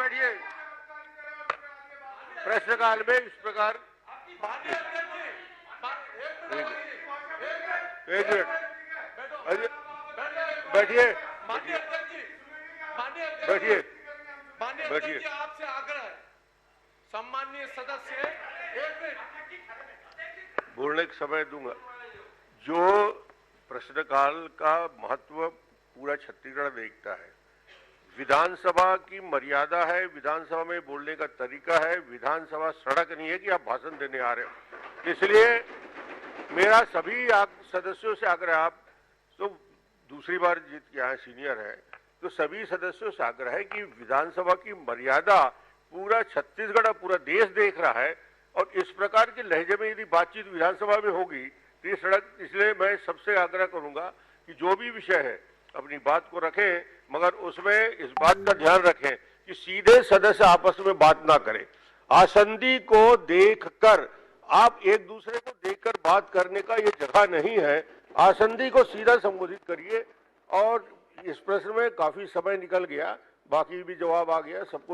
बैठिए। प्रश्नकाल में इस प्रकार एक मिनट बैठिए बैठिए बैठिए। आपसे आग्रह है, सम्माननीय सदस्य, एक मिनट बोलने का समय दूंगा। जो प्रश्नकाल का महत्व पूरा छत्तीसगढ़ देखता है, विधानसभा की मर्यादा है, विधानसभा में बोलने का तरीका है, विधानसभा सड़क नहीं है कि आप भाषण देने आ रहे हो। इसलिए मेरा सभी सदस्यों से आग्रह, आप तो दूसरी बार जीत के आए, सीनियर है, तो सभी सदस्यों से आग्रह है कि विधानसभा की मर्यादा पूरा छत्तीसगढ़ और पूरा देश देख रहा है, और इस प्रकार के लहजे में यदि बातचीत विधानसभा में होगी तो ये सड़क, इसलिए मैं सबसे आग्रह करूंगा कि जो भी विषय है अपनी बात को रखें, मगर उसमें इस बात का ध्यान रखें कि सीधे सदस्य आपस में बात ना करें। आसंदी को देखकर, आप एक दूसरे को देखकर बात करने का ये जगह नहीं है। आसंदी को सीधा संबोधित करिए। और इस प्रश्न में काफी समय निकल गया, बाकी भी जवाब आ गया सबको।